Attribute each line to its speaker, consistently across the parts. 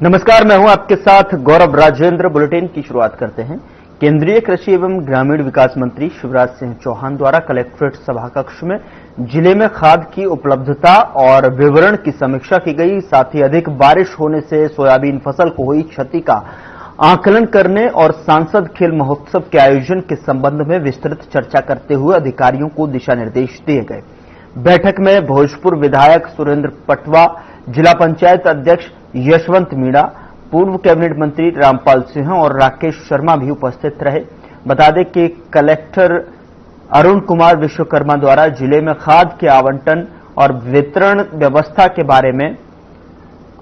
Speaker 1: नमस्कार, मैं हूं आपके साथ गौरव राजेंद्र। बुलेटिन की शुरुआत करते हैं। केंद्रीय कृषि एवं ग्रामीण विकास मंत्री शिवराज सिंह चौहान द्वारा कलेक्ट्रेट सभाकक्ष में जिले में खाद की उपलब्धता और विवरण की समीक्षा की गई। साथ ही अधिक बारिश होने से सोयाबीन फसल को हुई क्षति का आकलन करने और सांसद खेल महोत्सव के आयोजन के संबंध में विस्तृत चर्चा करते हुए अधिकारियों को दिशा निर्देश दिए गए। बैठक में भोजपुर विधायक सुरेंद्र पटवा, जिला पंचायत अध्यक्ष यशवंत मीणा, पूर्व कैबिनेट मंत्री रामपाल सिंह और राकेश शर्मा भी उपस्थित रहे। बता दें कि कलेक्टर अरुण कुमार विश्वकर्मा द्वारा जिले में खाद के आवंटन और वितरण व्यवस्था के बारे में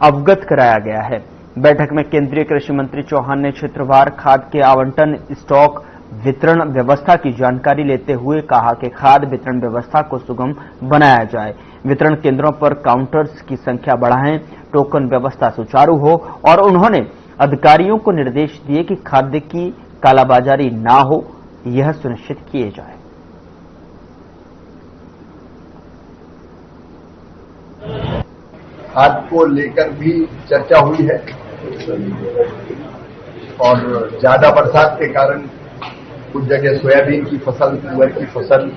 Speaker 1: अवगत कराया गया है। बैठक में केंद्रीय कृषि मंत्री चौहान ने क्षेत्रवार खाद के आवंटन, स्टॉक, वितरण व्यवस्था की जानकारी लेते हुए कहा कि खाद वितरण व्यवस्था को सुगम बनाया जाए, वितरण केंद्रों पर काउंटर्स की संख्या बढ़ाएं, टोकन व्यवस्था सुचारू हो और उन्होंने अधिकारियों को निर्देश दिए कि खाद्य की कालाबाजारी ना हो, यह सुनिश्चित किए जाए।
Speaker 2: खाद को लेकर भी चर्चा हुई है और ज्यादा बरसात के कारण कुछ जगह सोयाबीन की फसल, तुअर की फसल,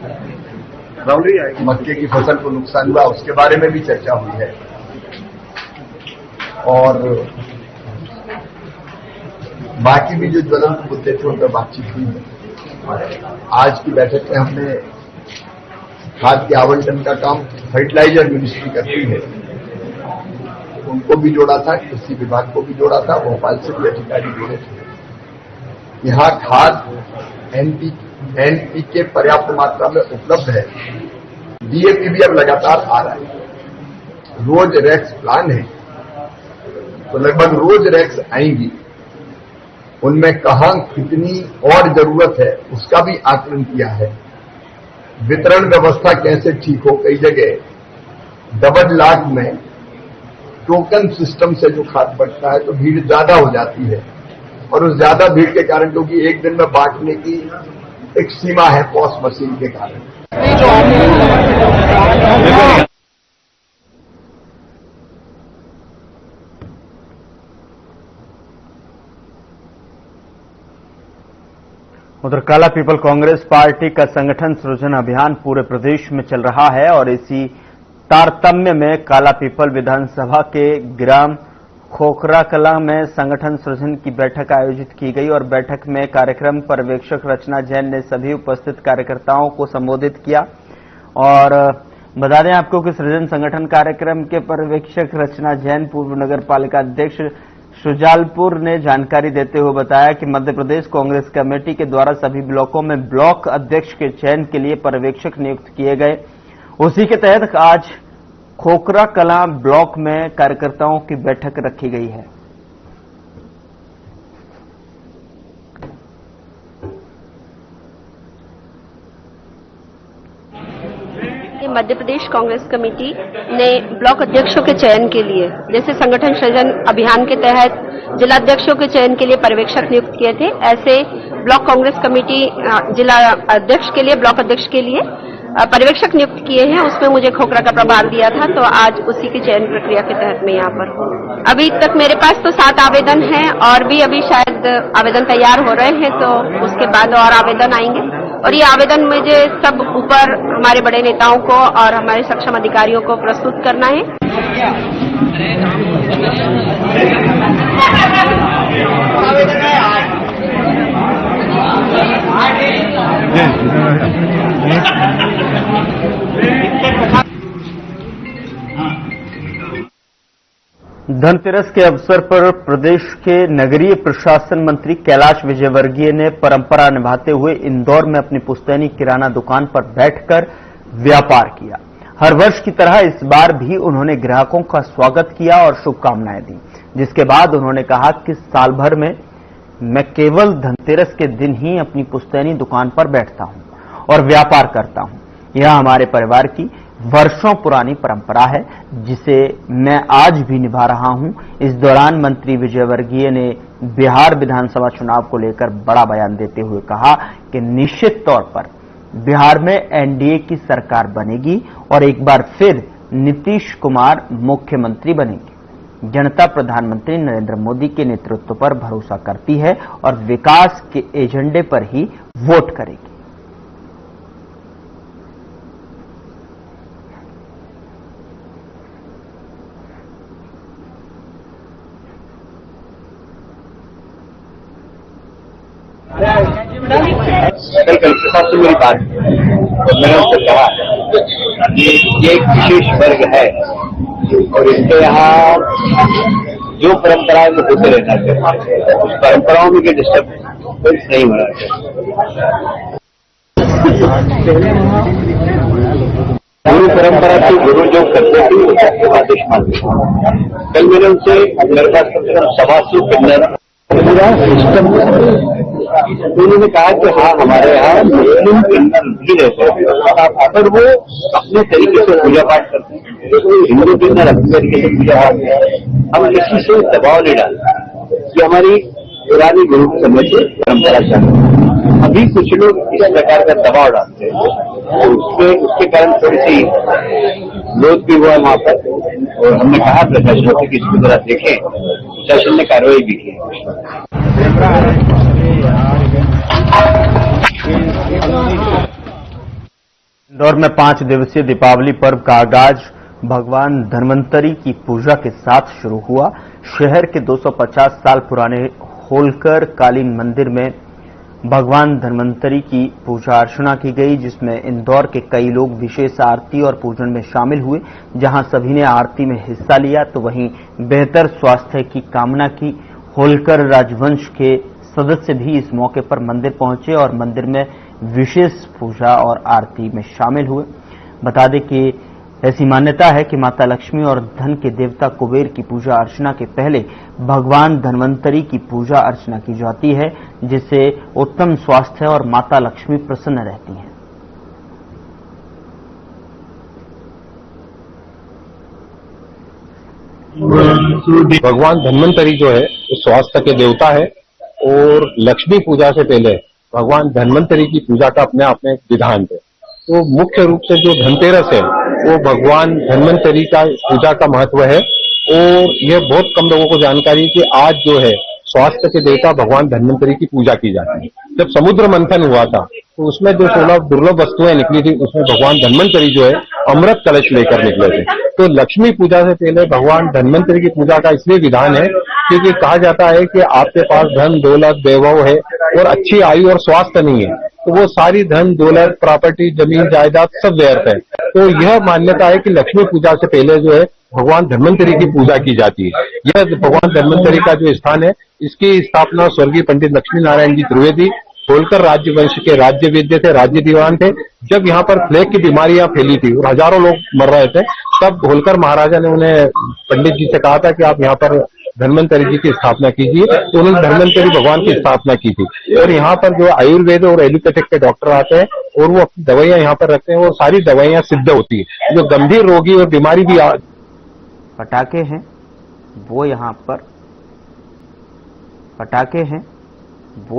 Speaker 2: मक्के की फसल को नुकसान हुआ, उसके बारे में भी चर्चा हुई है। और बाकी भी जो ज्वलंत मुद्दे थे उन पर बातचीत हुई है। आज की बैठक में हमने खाद के आवंटन का काम फर्टिलाइजर मिनिस्ट्री करती है, उनको भी जोड़ा था, कृषि विभाग को भी जोड़ा था, भोपाल से भी अधिकारी जुड़े थे। यहाँ खाद एनपीके पर्याप्त मात्रा में उपलब्ध है। डीएपी भी अब लगातार आ रहा है। रोज रैक्स प्लान है तो लगभग रोज रैक्स आएंगी। उनमें कहां कितनी और जरूरत है उसका भी आकलन किया है। वितरण व्यवस्था कैसे ठीक हो, कई जगह डबल लाख में टोकन सिस्टम से जो खाद बढ़ता है तो भीड़ ज्यादा हो जाती है और उस ज्यादा भीड़ के कारण, क्योंकि एक दिन में बांटने की एक सीमा है पॉस मशीन के कारण।
Speaker 1: उधर काला पीपल कांग्रेस पार्टी का संगठन सृजन अभियान पूरे प्रदेश में चल रहा है और इसी तारतम्य में काला पीपल विधानसभा के ग्राम खोखरा कला में संगठन सृजन की बैठक आयोजित की गई और बैठक में कार्यक्रम पर्यवेक्षक रचना जैन ने सभी उपस्थित कार्यकर्ताओं को संबोधित किया। और बता दें आपको कि सृजन संगठन कार्यक्रम के पर्यवेक्षक रचना जैन पूर्व नगर पालिका अध्यक्ष शुजालपुर ने जानकारी देते हुए बताया कि मध्य प्रदेश कांग्रेस कमेटी के द्वारा सभी ब्लॉकों में ब्लॉक अध्यक्ष के चयन के लिए पर्यवेक्षक नियुक्त किए गए। उसी के तहत आज खोखरा कला ब्लॉक में कार्यकर्ताओं की बैठक रखी गई है।
Speaker 3: मध्य प्रदेश कांग्रेस कमेटी ने ब्लॉक अध्यक्षों के चयन के लिए, जैसे संगठन सृजन अभियान के तहत जिला अध्यक्षों के चयन के लिए पर्यवेक्षक नियुक्त किए थे, ऐसे ब्लॉक कांग्रेस कमेटी जिला अध्यक्ष के लिए, ब्लॉक अध्यक्ष के लिए पर्यवेक्षक नियुक्त किए हैं। उसमें मुझे खोखरा का प्रभार दिया था, तो आज उसी की चयन प्रक्रिया के तहत मैं यहाँ पर हूँ। अभी तक मेरे पास तो 7 आवेदन हैं और भी अभी शायद आवेदन तैयार हो रहे हैं, तो उसके बाद और आवेदन आएंगे और ये आवेदन मुझे सब ऊपर हमारे बड़े नेताओं को और हमारे सक्षम अधिकारियों को प्रस्तुत करना है।
Speaker 1: धनतेरस के अवसर पर प्रदेश के नगरीय प्रशासन मंत्री कैलाश विजयवर्गीय ने परंपरा निभाते हुए इंदौर में अपनी पुश्तैनी किराना दुकान पर बैठकर व्यापार किया। हर वर्ष की तरह इस बार भी उन्होंने ग्राहकों का स्वागत किया और शुभकामनाएं दी, जिसके बाद उन्होंने कहा कि साल भर में मैं केवल धनतेरस के दिन ही अपनी पुश्तैनी दुकान पर बैठता हूं और व्यापार करता हूं। यह हमारे परिवार की वर्षों पुरानी परंपरा है, जिसे मैं आज भी निभा रहा हूं। इस दौरान मंत्री विजयवर्गीय ने बिहार विधानसभा चुनाव को लेकर बड़ा बयान देते हुए कहा कि निश्चित तौर पर बिहार में एनडीए की सरकार बनेगी और एक बार फिर नीतीश कुमार मुख्यमंत्री बनेंगे। जनता प्रधानमंत्री नरेंद्र मोदी के नेतृत्व पर भरोसा करती है और विकास के एजेंडे पर ही वोट करेगी।
Speaker 4: कल कलेक्टर साहब से मेरी बात और मैंने उससे कहा कि ये एक विशेष वर्ग है और इसके यहाँ जो परंपराएं वो होते रहना चाहिए, उस परंपराओं में डिस्टर्बेंस नहीं होना चाहिए। गुरु परंपरा से गुरु जो करते थे वो आदेश मानते। कल मैंने उनसे मेरे पास कम से कम 125 किन्नर पूरा सिस्टम उन्होंने कहा कि हाँ हमारे यहाँ मुस्लिम किन्नर भी रहते हैं पर वो अपने तरीके से पूजा पाठ करते हैं, हिंदू किन्नर अपने तरीके से पूजा पाठ करते हैं। हम किसी से दबाव नहीं डालते, ये हमारी पुरानी गुरु समय से परंपरा चल। अभी कुछ लोग इस प्रकार का दबाव डालते हैं तो उसके कारण थोड़ी सी विरोध भी हुआ वहां पर और हमने कहा प्रशासन को कि इसको जरा देखें, प्रशासन ने कार्रवाई भी की।
Speaker 1: इंदौर में 5 दिवसीय दीपावली पर्व का आगाज भगवान धन्वंतरी की पूजा के साथ शुरू हुआ। शहर के 250 साल पुराने होलकर कालीन मंदिर में भगवान धन्वंतरी की पूजा अर्चना की गई, जिसमें इंदौर के कई लोग विशेष आरती और पूजन में शामिल हुए। जहां सभी ने आरती में हिस्सा लिया तो वहीं बेहतर स्वास्थ्य की कामना की। होलकर राजवंश के सदस्य भी इस मौके पर मंदिर पहुंचे और मंदिर में विशेष पूजा और आरती में शामिल हुए। बता दें कि ऐसी मान्यता है कि माता लक्ष्मी और धन के देवता कुबेर की पूजा अर्चना के पहले भगवान धन्वंतरी की पूजा अर्चना की जाती है, जिससे उत्तम स्वास्थ्य और माता लक्ष्मी प्रसन्न रहती हैं।
Speaker 5: भगवान धन्वंतरी जो है स्वास्थ्य के देवता है और लक्ष्मी पूजा से पहले भगवान धन्वंतरी की पूजा का अपने आप में विधान है। तो मुख्य रूप से जो धनतेरस है वो भगवान धन्वंतरी का पूजा का महत्व है और यह बहुत कम लोगों को जानकारी है कि आज जो है स्वास्थ्य के देवता भगवान धन्वंतरी की पूजा की जाती है। जब समुद्र मंथन हुआ था तो उसमें जो 16 दुर्लभ वस्तुएं निकली थी उसमें भगवान धन्वंतरी जो है अमृत कलश लेकर निकले थे। तो लक्ष्मी पूजा से पहले भगवान धन्वंतरी की पूजा का इसलिए विधान है क्योंकि कहा जाता है कि आपके पास धन दौलत वैभव है और अच्छी आयु और स्वास्थ्य नहीं है तो वो सारी धन दौलत प्रॉपर्टी जमीन जायदाद सब व्यर्थ है। तो यह मान्यता है कि लक्ष्मी पूजा से पहले जो है भगवान धन्वंतरी की पूजा की जाती है। यह भगवान धन्वंतरी का जो स्थान है इसकी स्थापना स्वर्गीय पंडित लक्ष्मी नारायण जी त्रिवेदी होलकर राज्य वंश के राज्य वैद्य थे, राज्य दीवान थे। जब यहाँ पर प्लेग की बीमारियां फैली थी और हजारों लोग मर रहे थे तब होलकर महाराजा ने उन्हें पंडित जी से कहा था कि आप यहाँ पर धन्वंतरी जी की स्थापना कीजिए। तो उन्होंने धन्वंतरी भगवान की स्थापना की थी और यहाँ पर जो आयुर्वेद और एलोपैथिक के डॉक्टर आते हैं और वो अपनी दवाइयां यहाँ पर रखते हैं और सारी दवाइयां सिद्ध होती है। जो गंभीर रोगी और बीमारी भी
Speaker 1: पटाखे हैं वो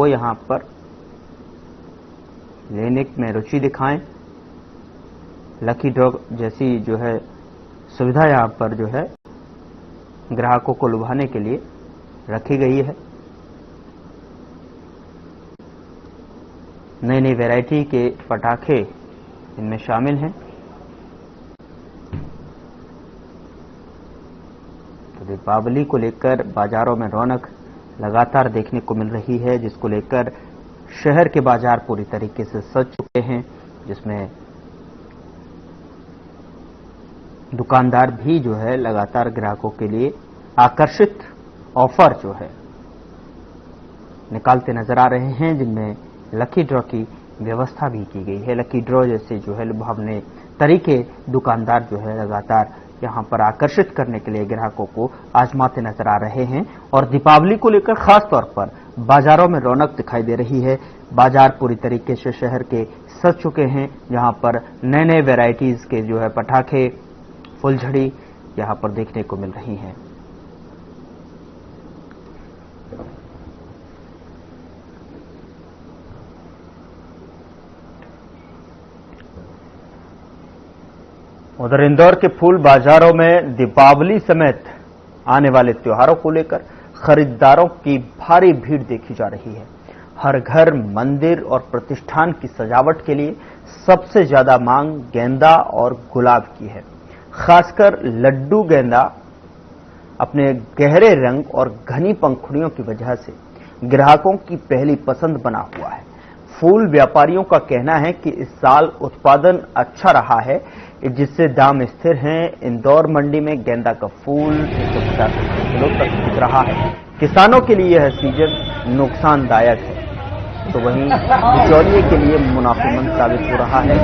Speaker 1: यहाँ पर लेने में रुचि दिखाएं। लकी ड्रॉ जैसी जो है सुविधा यहाँ पर जो है ग्राहकों को लुभाने के लिए रखी गई है। नई नई वैरायटी के पटाखे इनमें शामिल हैं। तो दीपावली को लेकर बाजारों में रौनक लगातार देखने को मिल रही है, जिसको लेकर शहर के बाजार पूरी तरीके से सज चुके हैं, जिसमें दुकानदार भी जो है लगातार ग्राहकों के लिए आकर्षित ऑफर जो है निकालते नजर आ रहे हैं, जिनमें लकी ड्रॉ की व्यवस्था भी की गई है। लकी ड्रॉ जैसे जो है लुभावने तरीके दुकानदार जो है लगातार यहां पर आकर्षित करने के लिए ग्राहकों को आजमाते नजर आ रहे हैं और दीपावली को लेकर खास तौर पर बाजारों में रौनक दिखाई दे रही है। बाजार पूरी तरीके से शहर के सज चुके हैं, जहां पर नए नए वैरायटीज के जो है पटाखे फुलझड़ी यहां पर देखने को मिल रही हैं। उधर इंदौर के फूल बाजारों में दीपावली समेत आने वाले त्योहारों को लेकर खरीदारों की भारी भीड़ देखी जा रही है। हर घर, मंदिर और प्रतिष्ठान की सजावट के लिए सबसे ज्यादा मांग गेंदा और गुलाब की है। खासकर लड्डू गेंदा अपने गहरे रंग और घनी पंखुड़ियों की वजह से ग्राहकों की पहली पसंद बना हुआ है। फूल व्यापारियों का कहना है कि इस साल उत्पादन अच्छा रहा है, जिससे दाम स्थिर हैं। इंदौर मंडी में गेंदा का फूल 150 रुपये किलो तक बिक रहा है। किसानों के लिए यह सीजन नुकसानदायक है, तो वहीं बिचौलिए के लिए मुनाफेमंद साबित हो रहा है।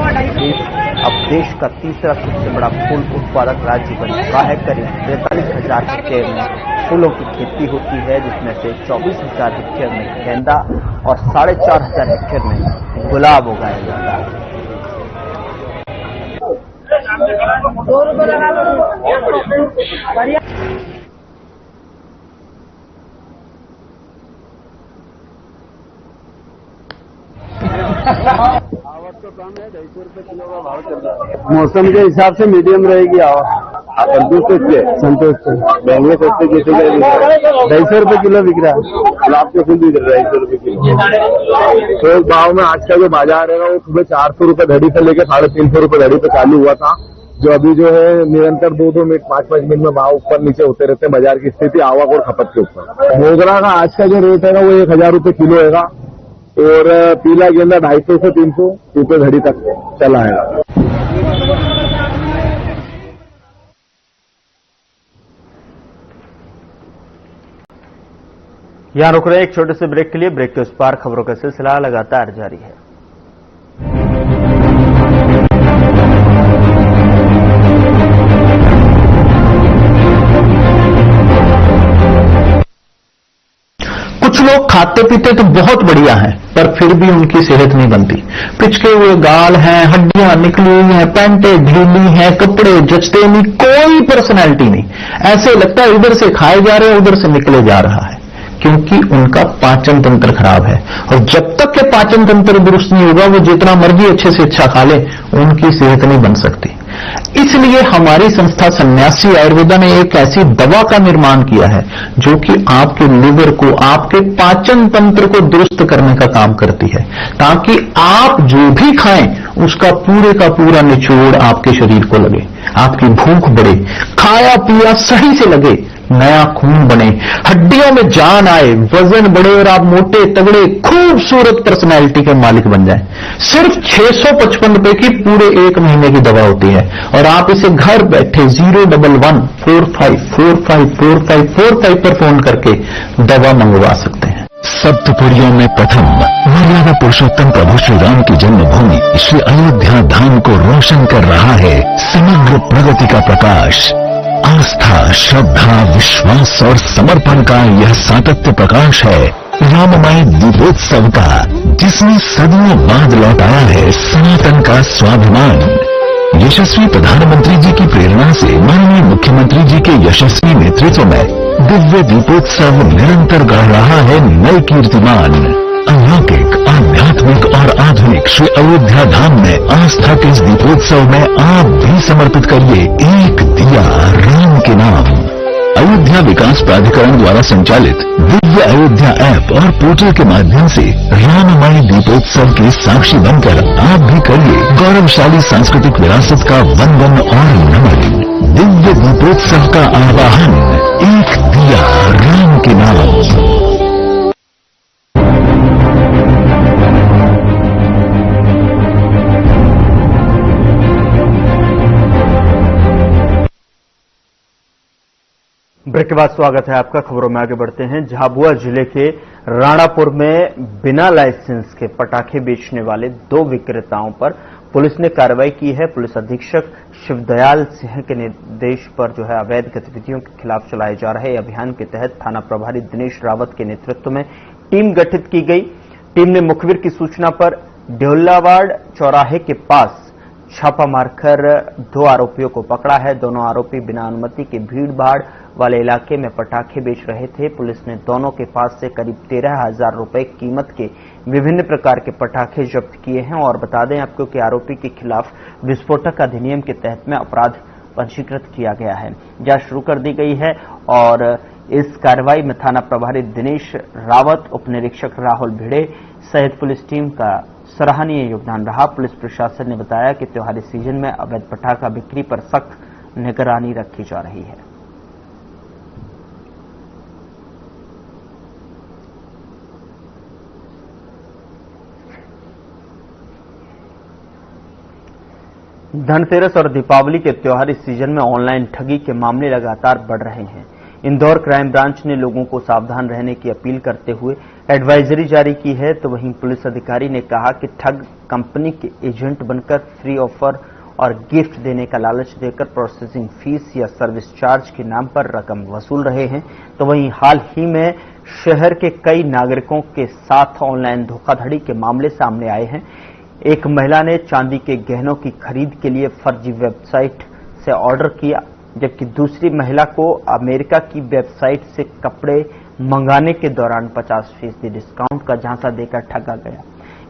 Speaker 1: अब देश का तीसरा सबसे बड़ा फूल उत्पादक राज्य बन चुका है। करीब 43,000 हेक्टेयर में फूलों की खेती होती है, जिसमें से 24,000 हेक्टेयर में गेंदा और 4,500 हेक्टेयर में गुलाब उगाया जाता है।
Speaker 6: आवक तो कम है, 250 रुपये किलो का भाव चल रहा है। मौसम के हिसाब से मीडियम रहेगी आवक। आप संतुष्ट से महंगे सस्ते कैसे 250 रुपये किलो बिक रहा है। गुलाब के फूल बिक रहा है 250 रुपये किलो। तो भाव में आज का जो बाजार है वो सुबह 400 रुपये धड़ी से लेकर 350 रुपये धड़ी पे चालू हुआ था, जो अभी जो है निरंतर 2-2 मिनट 5-5 मिनट में भाव ऊपर नीचे होते रहते हैं। बाजार की स्थिति आवक और खपत के ऊपर। मोगरा का आज का जो रेट है वो 1,000 रुपये किलो है और पीला गेंदा 250 से 300 रुपये घड़ी तक चला है।
Speaker 1: यहां रुक रहे एक छोटे से ब्रेक के लिए। ब्रेक के उस पार खबरों का सिलसिला लगातार जारी है।
Speaker 7: कुछ लोग खाते पीते तो बहुत बढ़िया हैं, पर फिर भी उनकी सेहत नहीं बनती। पिचके हुए गाल हैं, हड्डियां निकली हुई हैं, पैंटें ढीली हैं, कपड़े जचते नहीं, कोई पर्सनैलिटी नहीं। ऐसे लगता है इधर से खाए जा रहे हैं, उधर से निकले जा रहा है, क्योंकि उनका पाचन तंत्र खराब है। और जब तक के पाचन तंत्र दुरुस्त नहीं होगा, वो जितना मर्जी अच्छे से अच्छा खा ले, उनकी सेहत नहीं बन सकती। इसलिए हमारी संस्था सन्यासी आयुर्वेदा ने एक ऐसी दवा का निर्माण किया है जो कि आपके लिवर को, आपके पाचन तंत्र को दुरुस्त करने का काम करती है, ताकि आप जो भी खाएं उसका पूरे का पूरा निचोड़ आपके शरीर को लगे, आपकी भूख बढ़े, खाया पिया सही से लगे, नया खून बने, हड्डियों में जान आए, वजन बढ़े और आप मोटे तगड़े खूबसूरत पर्सनैलिटी के मालिक बन जाएं। सिर्फ 655 रुपए की पूरे 1 महीने की दवा होती है और आप इसे घर बैठे 01145454545 पर फोन करके दवा मंगवा सकते हैं।
Speaker 8: सप्तपुरियों में प्रथम मर्यादा पुरुषोत्तम प्रभु श्री राम की जन्मभूमि श्री अयोध्या धाम को रोशन कर रहा है समग्र प्रगति का प्रकाश। आस्था, श्रद्धा, विश्वास और समर्पण का यह सातत्य प्रकाश है राममय दीपोत्सव का, जिसने सदियों बाद लौटाया है सनातन का स्वाभिमान। यशस्वी प्रधानमंत्री जी की प्रेरणा से माननीय मुख्यमंत्री जी के यशस्वी नेतृत्व में दिव्य दीपोत्सव निरंतर गढ़ रहा है नए कीर्तिमान। अलौकिक, आध्यात्मिक और आधुनिक श्री अयोध्या धाम में आस्था के इस दीपोत्सव में आप भी समर्पित करिए एक दिया राम के नाम। अयोध्या विकास प्राधिकरण द्वारा संचालित दिव्य अयोध्या ऐप और पोर्टल के माध्यम से राममय दीपोत्सव के साक्षी बनकर आप भी करिए गौरवशाली सांस्कृतिक विरासत का वंदन और नमन। दिव्य दीपोत्सव का आवाहन, एक दिया राम के नाम।
Speaker 1: ब्रेक के बाद स्वागत है आपका। खबरों में आगे बढ़ते हैं। झाबुआ जिले के राणापुर में बिना लाइसेंस के पटाखे बेचने वाले 2 विक्रेताओं पर पुलिस ने कार्रवाई की है। पुलिस अधीक्षक शिवदयाल सिंह के निर्देश पर जो है अवैध गतिविधियों के खिलाफ चलाए जा रहे अभियान के तहत थाना प्रभारी दिनेश रावत के नेतृत्व में टीम गठित की गई। टीम ने मुखबिर की सूचना पर ढोलावाड़ चौराहे के पास छापा मारकर 2 आरोपियों को पकड़ा है। दोनों आरोपी बिना अनुमति के भीड़-भाड़ वाले इलाके में पटाखे बेच रहे थे। पुलिस ने दोनों के पास से करीब 13,000 रुपए कीमत के विभिन्न प्रकार के पटाखे जब्त किए हैं। और बता दें आपको कि आरोपी के खिलाफ विस्फोटक अधिनियम के तहत में अपराध पंजीकृत किया गया है। जांच शुरू कर दी गई है और इस कार्रवाई में थाना प्रभारी दिनेश रावत, उप निरीक्षक राहुल भिड़े सहित पुलिस टीम का सराहनीय योगदान रहा। पुलिस प्रशासन ने बताया कि त्योहारी सीजन में अवैध पटाखा बिक्री पर सख्त निगरानी रखी जा रही है। धनतेरस और दीपावली के त्योहारी सीजन में ऑनलाइन ठगी के मामले लगातार बढ़ रहे हैं। इंदौर क्राइम ब्रांच ने लोगों को सावधान रहने की अपील करते हुए एडवाइजरी जारी की है, तो वहीं पुलिस अधिकारी ने कहा कि ठग कंपनी के एजेंट बनकर फ्री ऑफर और गिफ्ट देने का लालच देकर प्रोसेसिंग फीस या सर्विस चार्ज के नाम पर रकम वसूल रहे हैं। तो वहीं हाल ही में शहर के कई नागरिकों के साथ ऑनलाइन धोखाधड़ी के मामले सामने आए हैं। एक महिला ने चांदी के गहनों की खरीद के लिए फर्जी वेबसाइट से ऑर्डर किया, जबकि दूसरी महिला को अमेरिका की वेबसाइट से कपड़े मंगाने के दौरान 50% डिस्काउंट का झांसा देकर ठगा गया।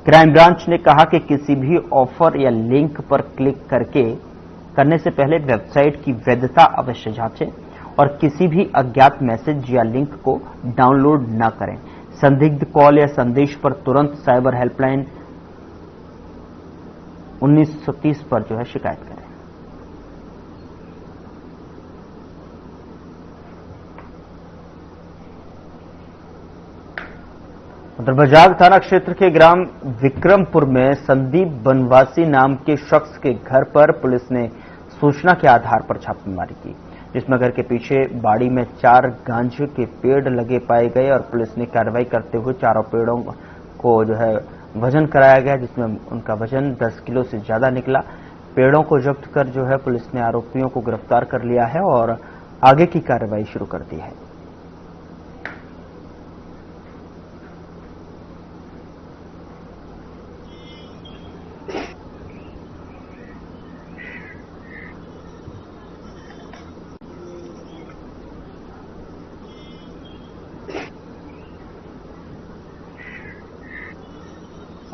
Speaker 1: क्राइम ब्रांच ने कहा कि किसी भी ऑफर या लिंक पर क्लिक करने से पहले वेबसाइट की वैधता अवश्य जांचें और किसी भी अज्ञात मैसेज या लिंक को डाउनलोड न करें। संदिग्ध कॉल या संदेश पर तुरंत साइबर हेल्पलाइन 1930 पर शिकायत करें। बजाग थाना क्षेत्र के ग्राम विक्रमपुर में संदीप बनवासी नाम के शख्स के घर पर पुलिस ने सूचना के आधार पर छापेमारी की, जिसमें घर के पीछे बाड़ी में 4 गांजे के पेड़ लगे पाए गए और पुलिस ने कार्रवाई करते हुए चारों पेड़ों को वजन कराया गया, जिसमें उनका वजन 10 किलो से ज्यादा निकला। पेड़ों को जब्त कर पुलिस ने आरोपियों को गिरफ्तार कर लिया है और आगे की कार्रवाई शुरू कर दी है।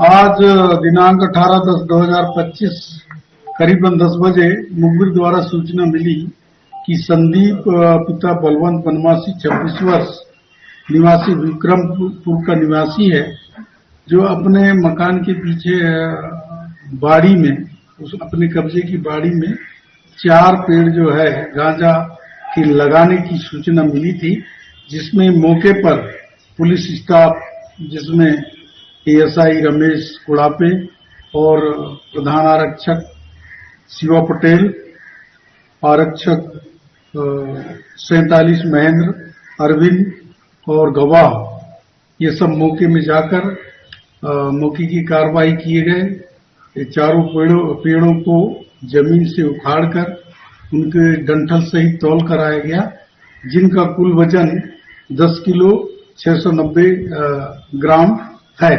Speaker 9: आज दिनांक 18/10/2025 करीबन 10 बजे मुखबिर द्वारा सूचना मिली कि संदीप पिता बलवंत बनवासी 26 वर्ष निवासी विक्रमपुर का निवासी है, जो अपने मकान के पीछे बाड़ी में अपने कब्जे की बाड़ी में 4 पेड़ गांजा के लगाने की सूचना मिली थी, जिसमें मौके पर पुलिस स्टाफ जिसमें एएसआई रमेश कुड़ापे और प्रधान आरक्षक शिवा पटेल, आरक्षक 47 महेंद्र, अरविंद और गवाह, ये सब मौके में जाकर मौके की कार्रवाई किए गए। ये चारों पेड़ों को जमीन से उखाड़कर उनके डंठल सहित तौल कराया गया, जिनका कुल वजन 10 किलो 690 ग्राम है।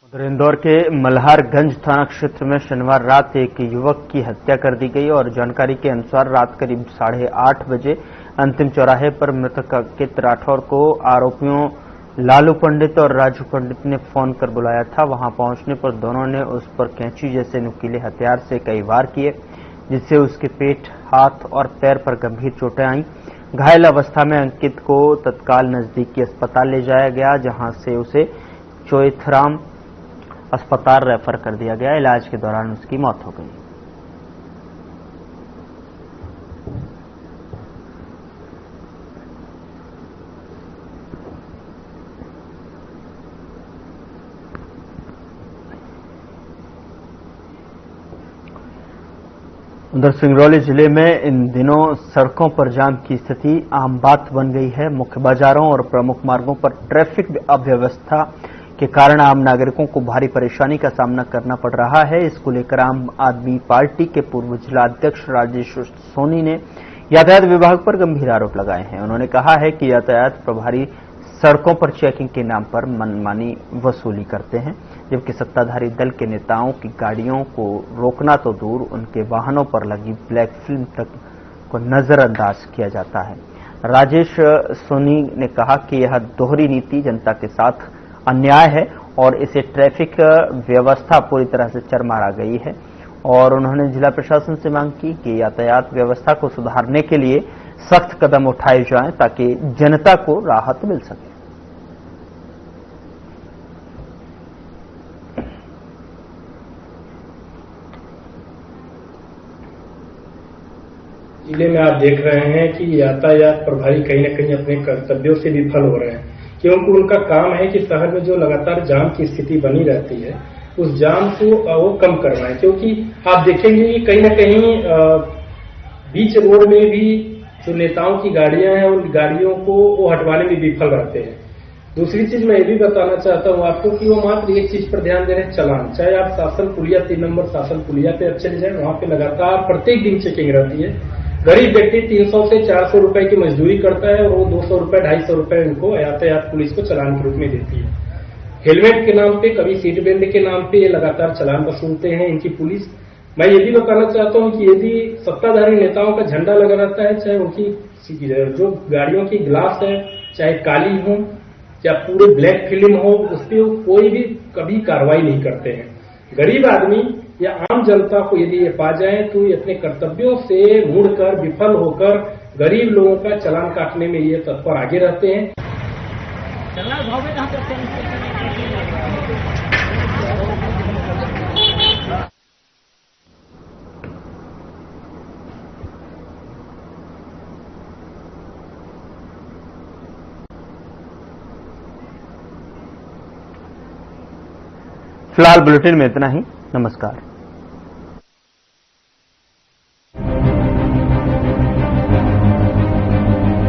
Speaker 1: उधर इंदौर के मल्हारगंज थाना क्षेत्र में शनिवार रात एक युवक की हत्या कर दी गई और जानकारी के अनुसार रात करीब 8:30 बजे अंतिम चौराहे पर मृतक अंकित राठौर को आरोपियों लालू पंडित और राजू पंडित ने फोन कर बुलाया था। वहां पहुंचने पर दोनों ने उस पर कैंची जैसे नुकीले हथियार से कई वार किए, जिससे उसके पेट, हाथ और पैर पर गंभीर चोटें आईं। घायल अवस्था में अंकित को तत्काल नजदीकी अस्पताल ले जाया गया, जहां से उसे चोइथराम अस्पताल रेफर कर दिया गया। इलाज के दौरान उसकी मौत हो गई। उधर सिंगरौली जिले में इन दिनों सड़कों पर जाम की स्थिति आम बात बन गई है। मुख्य बाजारों और प्रमुख मार्गों पर ट्रैफिक अव्यवस्था के कारण आम नागरिकों को भारी परेशानी का सामना करना पड़ रहा है। इसको लेकर आम आदमी पार्टी के पूर्व जिला अध्यक्ष राजेश सोनी ने यातायात विभाग पर गंभीर आरोप लगाए हैं। उन्होंने कहा है कि यातायात प्रभारी सड़कों पर चेकिंग के नाम पर मनमानी वसूली करते हैं, जबकि सत्ताधारी दल के नेताओं की गाड़ियों को रोकना तो दूर, उनके वाहनों पर लगी ब्लैक फिल्म तक को नजरअंदाज किया जाता है। राजेश सोनी ने कहा कि यह दोहरी नीति जनता के साथ अन्याय है और इसे ट्रैफिक व्यवस्था पूरी तरह से चरमरा गई है। और उन्होंने जिला प्रशासन से मांग की कि यातायात व्यवस्था को सुधारने के लिए सख्त कदम उठाए जाएं ताकि जनता को राहत मिल सके।
Speaker 10: जिले में आप देख रहे हैं कि यातायात प्रभारी कहीं न कहीं अपने कर्तव्यों से विफल हो रहे हैं, क्योंकि उनका काम है कि शहर में जो लगातार जाम की स्थिति बनी रहती है उस जाम को वो कम करवाएं। क्योंकि आप देखेंगे कि कहीं न कहीं बीच रोड में भी जो नेताओं की गाड़ियां हैं उन गाड़ियों को वो हटवाने में विफल रहते हैं। दूसरी चीज मैं ये भी बताना चाहता हूँ आपको कि वो मात्र एक चीज पर ध्यान दे रहे हैं, चालान। चाहे आप शासन पुलिया 3 नंबर शासन पुलिया पे अब चले जाए, वहां पे लगातार प्रत्येक दिन चेकिंग रहती है। गरीब व्यक्ति 300 से 400 रुपए की मजदूरी करता है और वो 200 रुपए 250 रुपए उनको यातायात पुलिस को चालान के रूप में देती है। हेलमेट के नाम पे, कभी सीट बेल्ट के नाम पे ये लगातार चालान वसूलते हैं इनकी पुलिस। मैं ये भी बताना चाहता हूँ कि यदि सत्ताधारी नेताओं का झंडा लगा रहता है, चाहे उनकी जो गाड़ियों की ग्लास है चाहे काली हो या पूरे ब्लैक फिल्म हो, उस पर कोई भी कभी कार्रवाई नहीं करते हैं। गरीब आदमी या आम जनता को यदि ये पा जाए तो ये अपने कर्तव्यों से मुड़कर विफल होकर गरीब लोगों का चालान काटने में ये तत्पर आगे रहते हैं।
Speaker 1: फिलहाल बुलेटिन में इतना ही। नमस्कार।